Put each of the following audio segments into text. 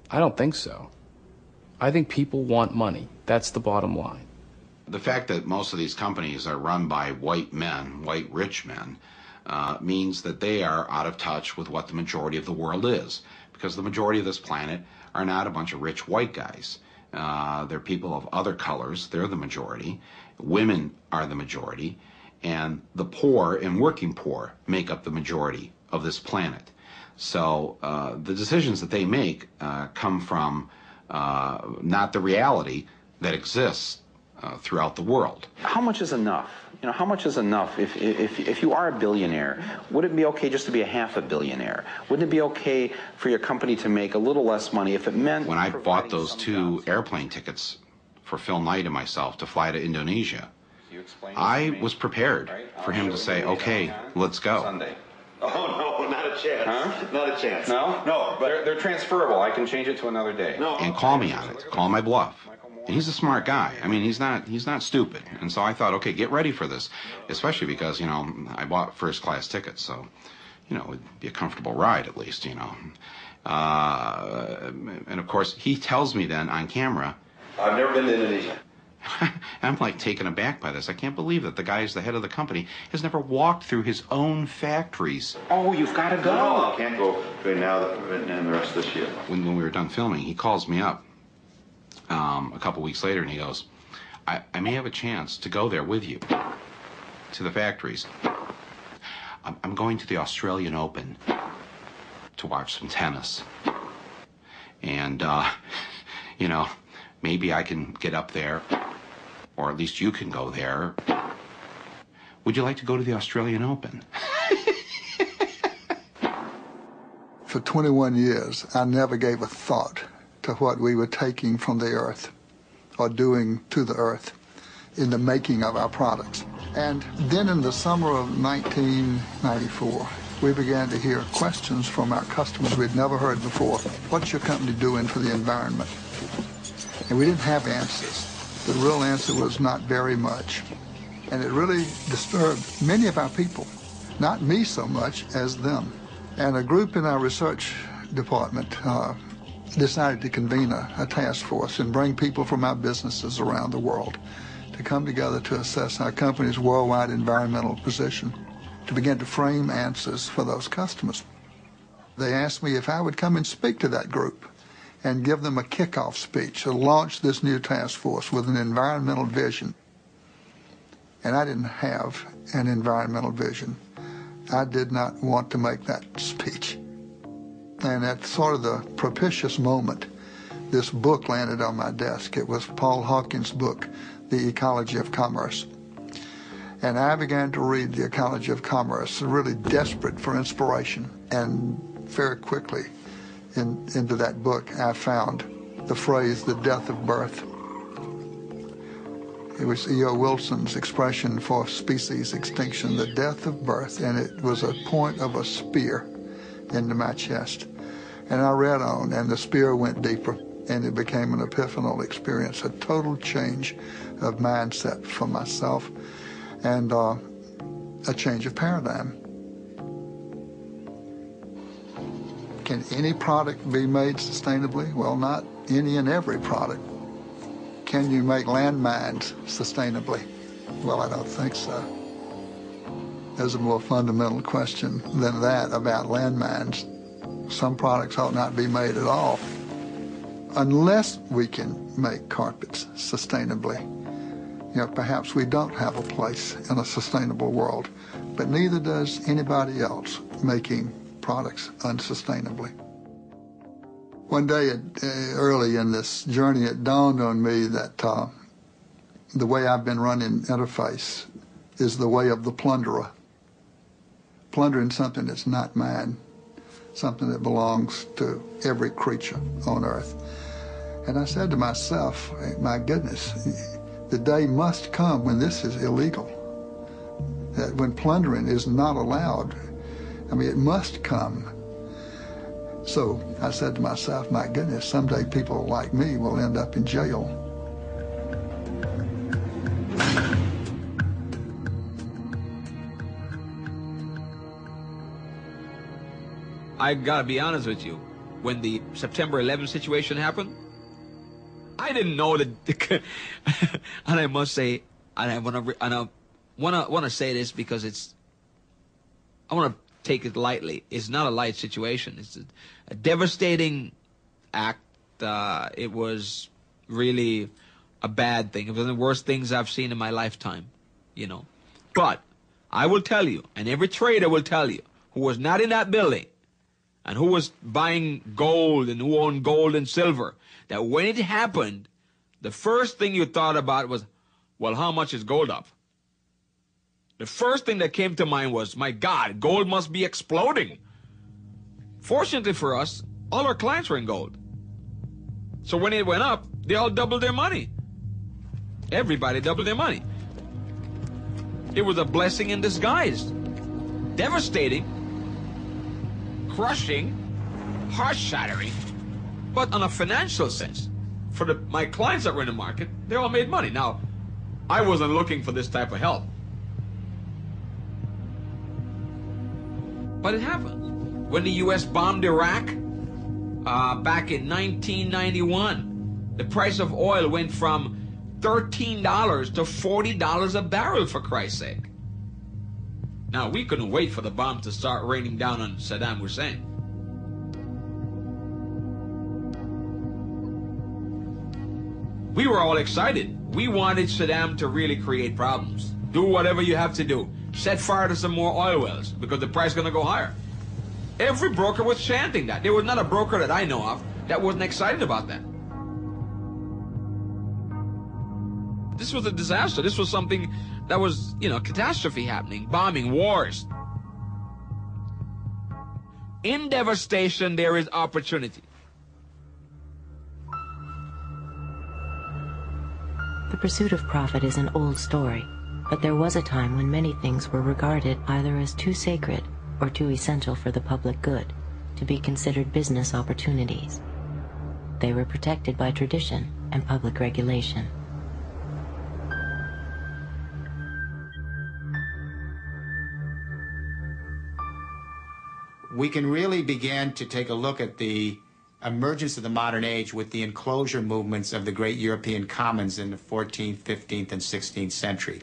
I don't think so. I think people want money. That's the bottom line. The fact that most of these companies are run by white men, white rich men, means that they are out of touch with what the majority of the world is. Because the majority of this planet are not a bunch of rich white guys. They're people of other colors. They're the majority. Women are the majority. And the poor and working poor make up the majority of this planet. So the decisions that they make come from not the reality that exists throughout the world. How much is enough? You know, how much is enough? If you are a billionaire, would it be okay just to be a half a billionaire? Wouldn't it be okay for your company to make a little less money if it meant... When I bought those 2 airplane tickets for Phil Knight and myself to fly to Indonesia, I was prepared for him to say, okay, let's go. Sunday. Oh, no, not a chance. Huh? Not a chance. No? No, but... They're transferable. I can change it to another day. No. And call me on it. Call my bluff. And he's a smart guy. I mean, he's not stupid. And so I thought, okay, get ready for this. Especially because, you know, I bought first class tickets, so, you know, it'd be a comfortable ride at least, you know. And of course, he tells me then on camera, I've never been to Indonesia. I'm like taken aback by this. I can't believe that the guy who's the head of the company has never walked through his own factories. Oh, you've got to go. No, I can't go between now and the rest of this year. When we were done filming, he calls me up a couple weeks later and he goes, I may have a chance to go there with you to the factories. I'm going to the Australian Open to watch some tennis. And, you know, maybe I can get up there, or at least you can go there. Would you like to go to the Australian Open? For 21 years, I never gave a thought to what we were taking from the earth or doing to the earth in the making of our products. And then in the summer of 1994, we began to hear questions from our customers we'd never heard before. What's your company doing for the environment? And we didn't have answers. The real answer was not very much. And it really disturbed many of our people, not me so much as them. And a group in our research department decided to convene a task force and bring people from our businesses around the world to come together to assess our company's worldwide environmental position, to begin to frame answers for those customers. They asked me if I would come and speak to that group and give them a kickoff speech to launch this new task force with an environmental vision. And I didn't have an environmental vision. I did not want to make that speech. And at sort of the propitious moment, this book landed on my desk. It was Paul Hawkins' book, The Ecology of Commerce. And I began to read The Ecology of Commerce, really desperate for inspiration. And very quickly into that book, I found the phrase, the death of birth. It was E.O. Wilson's expression for species extinction, the death of birth, and it was a point of a spear into my chest. And I read on, and the spear went deeper, and it became an epiphanal experience, a total change of mindset for myself, and a change of paradigm. Can any product be made sustainably? Well, not any and every product. Can you make landmines sustainably? Well, I don't think so. There's a more fundamental question than that about landmines. Some products ought not be made at all. Unless we can make carpets sustainably, you know, perhaps we don't have a place in a sustainable world, but neither does anybody else making products unsustainably. One day, early in this journey, it dawned on me that the way I've been running Interface is the way of the plunderer. Plundering something that's not mine, something that belongs to every creature on earth. And I said to myself, my goodness, the day must come when this is illegal, that when plundering is not allowed. I mean, it must come. So I said to myself, my goodness, someday people like me will end up in jail. I gotta be honest with you. when the September 11th situation happened, I didn't know that. And I must say, and I want to say this because I want to take it lightly. It's not a light situation. It's a devastating act. It was really a bad thing. It was one of the worst things I've seen in my lifetime, you know. But I will tell you, and every trader will tell you, who was not in that building and who was buying gold and who owned gold and silver, that when it happened, the first thing you thought about was, well, how much is gold up? The first thing that came to mind was, my God, gold must be exploding. Fortunately for us, all our clients were in gold. So when it went up, they all doubled their money. Everybody doubled their money. It was a blessing in disguise. Devastating, crushing, heart-shattering, but on a financial sense. For my clients that were in the market, they all made money. Now, I wasn't looking for this type of help. But it happened. When the U.S. bombed Iraq back in 1991, the price of oil went from $13 to $40 a barrel, for Christ's sake. Now, we couldn't wait for the bomb to start raining down on Saddam Hussein. We were all excited. We wanted Saddam to really create problems. Do whatever you have to do. Set fire to some more oil wells because the price is going to go higher. Every broker was chanting that. There was not a broker that I know of that wasn't excited about that. This was a disaster. This was something that was, you know, catastrophe happening, bombing, wars. In devastation, there is opportunity. The pursuit of profit is an old story, but there was a time when many things were regarded either as too sacred or too essential for the public good to be considered business opportunities. They were protected by tradition and public regulation. We can really begin to take a look at the emergence of the modern age with the enclosure movements of the great European commons in the 14th, 15th, and 16th century.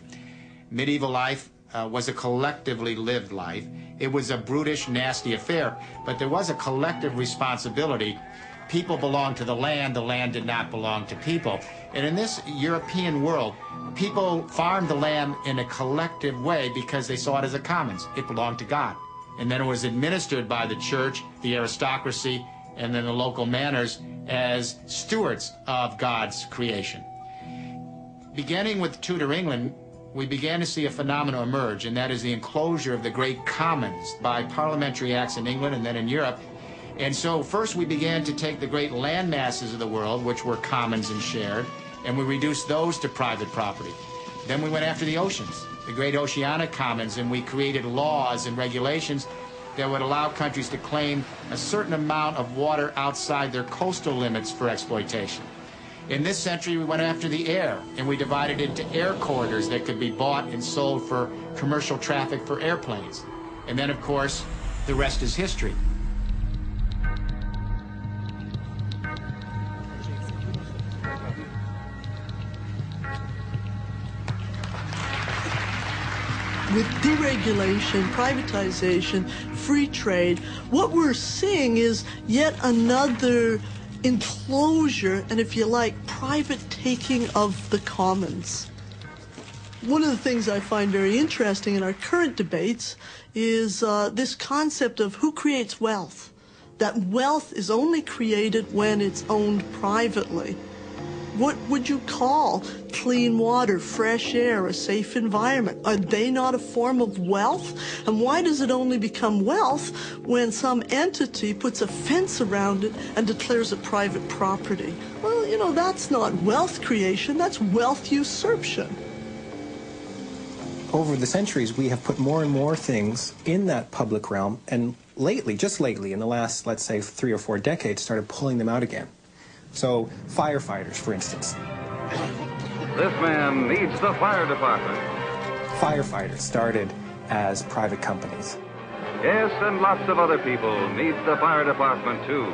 Medieval life was a collectively lived life. It was a brutish, nasty affair, but there was a collective responsibility. People belonged to the land did not belong to people. And in this European world, people farmed the land in a collective way because they saw it as a commons. It belonged to God. And then it was administered by the church, the aristocracy, and then the local manors as stewards of God's creation. Beginning with Tudor England, we began to see a phenomenon emerge, and that is the enclosure of the great commons by parliamentary acts in England and then in Europe. And so first we began to take the great land masses of the world, which were commons and shared, and we reduced those to private property. Then we went after the oceans, the great oceanic commons, and we created laws and regulations that would allow countries to claim a certain amount of water outside their coastal limits for exploitation. In this century, we went after the air, and we divided it into air corridors that could be bought and sold for commercial traffic for airplanes. And then, of course, the rest is history. With deregulation, privatization, free trade, what we're seeing is yet another enclosure and, if you like, private taking of the commons. One of the things I find very interesting in our current debates is this concept of who creates wealth. That wealth is only created when it's owned privately. What would you call clean water, fresh air, a safe environment? Are they not a form of wealth? And why does it only become wealth when some entity puts a fence around it and declares it private property? Well, you know, that's not wealth creation, that's wealth usurpation. Over the centuries, we have put more and more things in that public realm, and lately, just lately, in the last, let's say, 3 or 4 decades, started pulling them out again. So, firefighters, for instance. This man needs the fire department. Firefighters started as private companies. Yes, and lots of other people need the fire department, too.